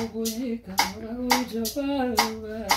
kujika ujababa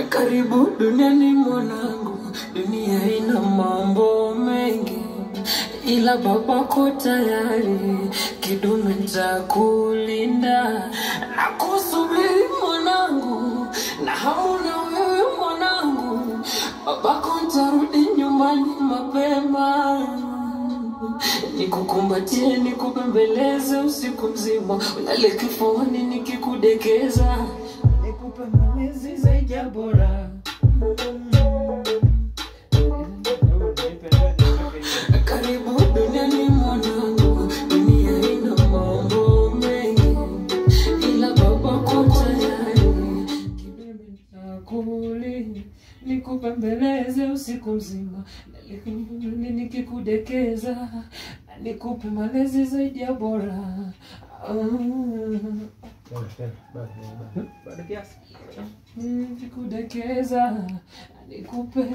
Karibu duniani mwanangu, dunia ina mambo mengi, ila babako tayari kidume nitakulinda. Na kusubiri mwanangu, na hamu na wewe mwanangu, babako nitarudi nyumbani mapema. Nikukumbatie, nikubembeleze usiku mzima, ulale kifuani nikikudekeza, nikupe malezi zaidi ya bora. Karibu duniani mwanangu, dunia ina mambo mengi, ila babako tayari kidume nitakulinda. Nikubembeleze usiku mzima, nikikudekeza, nikupe malezi zaidi ya bora. Bado kiasi. Nikikudekeza nikupe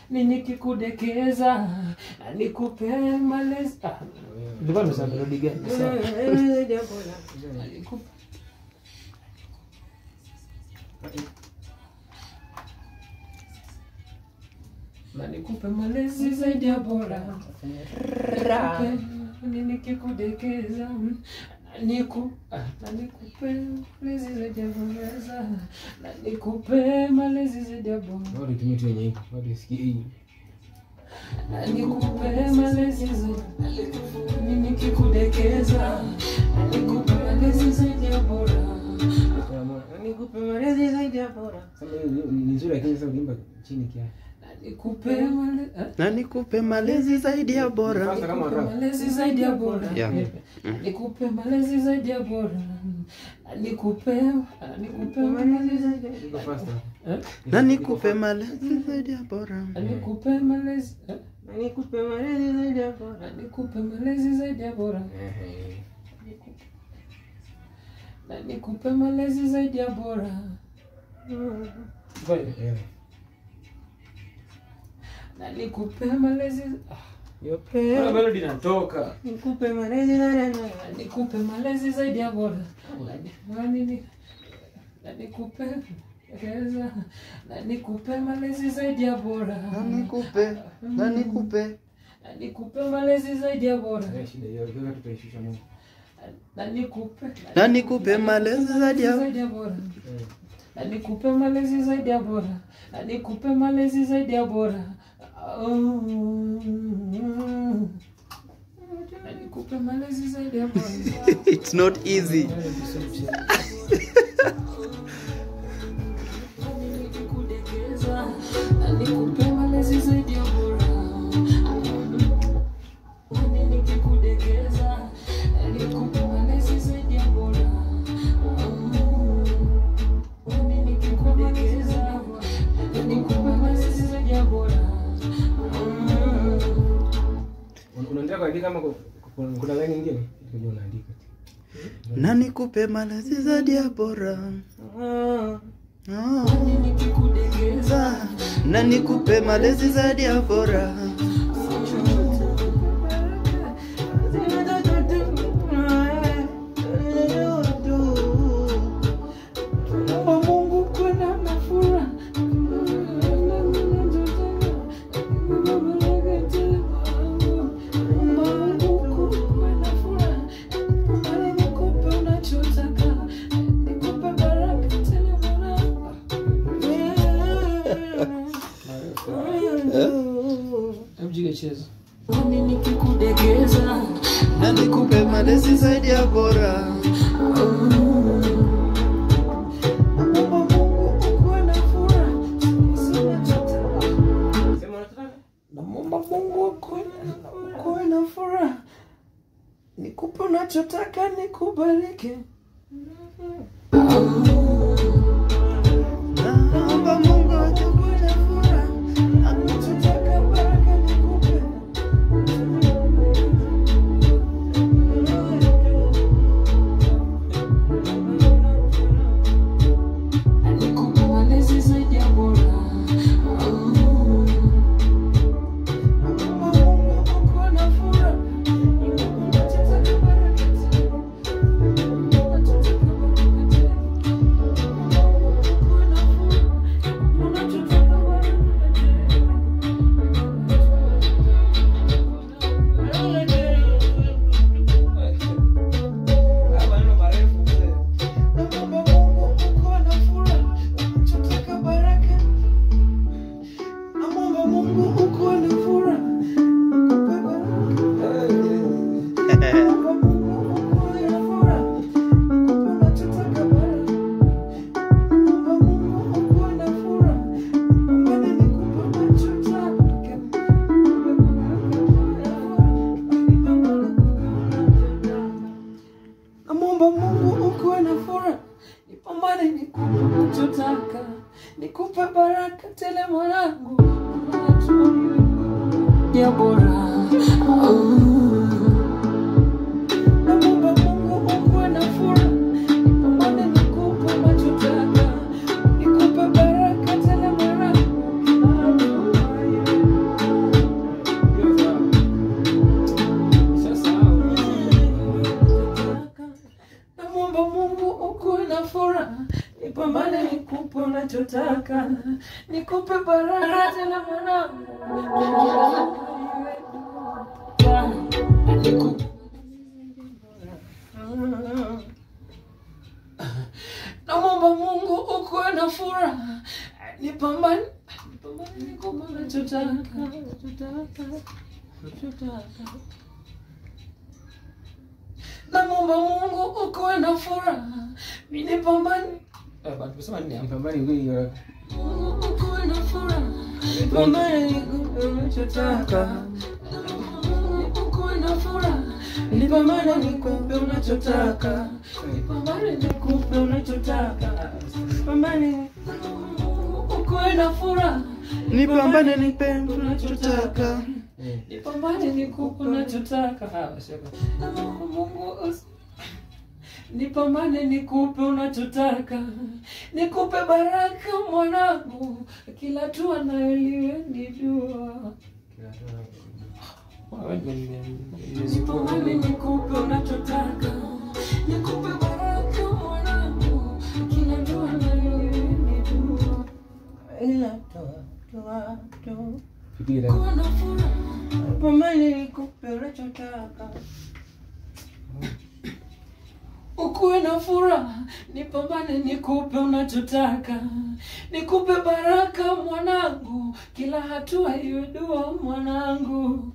nini, kikudekeza nikupe malezi. Ndivyo nimesema melodi gani? Nikupe na nikupe malezi zaidi ya bora. Nini kikudekeza nikupe malezi zaidi ya bora. Na nikupe malezi zaidi ya bora. Bado tumiti yenye iko. Bado sikia hii. Na nikupe malezi zaidi. Nini kikudekeza nikupe malezi zaidi ya bora. Nikupe malezi zaidi ya bora. Sasa ni nzuri lakini sasa ulimba chini kiasi. Na nikupe malezi zaidi ya bora. Malezi zaidi ya bora. Nikupe malezi zaidi ya bora. Nikupe malezi zaidi ya bora. Na nikupe malezi zaidi ya bora. Nikupe malezi. Nikupe malezi zaidi ya bora. Nikupe malezi zaidi ya bora. Na nikupe malezi zaidi ya bora. Na nikupe malezi. Yope. Bado linatoka. Nikupe malezi zaidi ya bora. Nikupe malezi zaidi ya bora. Nini? Na nikupe keza. Na nikupe malezi zaidi ya bora. Na nikupe malezi zaidi ya bora. Shida hiyo ndio tutaishusha Mungu. Na nikupe malezi zaidi ya bora. Na nikupe malezi zaidi ya bora. Na nikupe malezi zaidi ya bora. Na nikupe malezi zaidi ya bora. It's not easy. Na nikupe malezi zaidi ya bora. Nikikudekeza nikupe malezi zaidi ya bora. Nikikudekeza nikupe malezi zaidi ya bora. Unaendelea kuandika kama kuna line nyingine? Ndio unaandika. Na nikupe malezi zaidi ya bora. Nikikudekeza Na nikupe malezi zaidi ya bora. Mungu kuna mafura. Nikikudekeza Na nikupe malezi zaidi ya bora. Naomba Mungu ukuwe na furaha. Nikupe unachotaka, nikubariki. Naomba Mungu akupe na furaha. Unachotaka baraka nikupe. Nikupe malezi zaidi ya bora. Nikupe baraka tele mwanangu. Ya bora. Naomba Mungu ukuwe na furaha. nipambane nikupe unachotaka, nikupe baraka tena mwanangu. Naomba Mungu ukuwe na furaha, nipambane nikupe unachotaka. Naomba Mungu ukuwe na furaha, mimi nipambane. Bado kusema nini? Mpambane wewe. Ukuwe na furaha, nipambane nikupe unachotaka. Ukuwe na furaha, nipambane nikupe unachotaka. Nipambane nikupe unachotaka. Nipambane ukuwe na furaha, nipambane nipe unachotaka. Nipambane nikupe unachotaka. Mungu nipambane nikupe unachotaka, nikupe baraka mwanangu, kila hatua naeliwe ni dua. Nipambane nikupe unachotaka, nikupe baraka mwanangu, kila hatua naeliwe ni dua. Ila toa kuna furaha, nipambane nikupe unachotaka. Ukuwe na furaha, nipambane nikupe unachotaka, nikupe baraka mwanangu, kila hatua iwe dua mwanangu.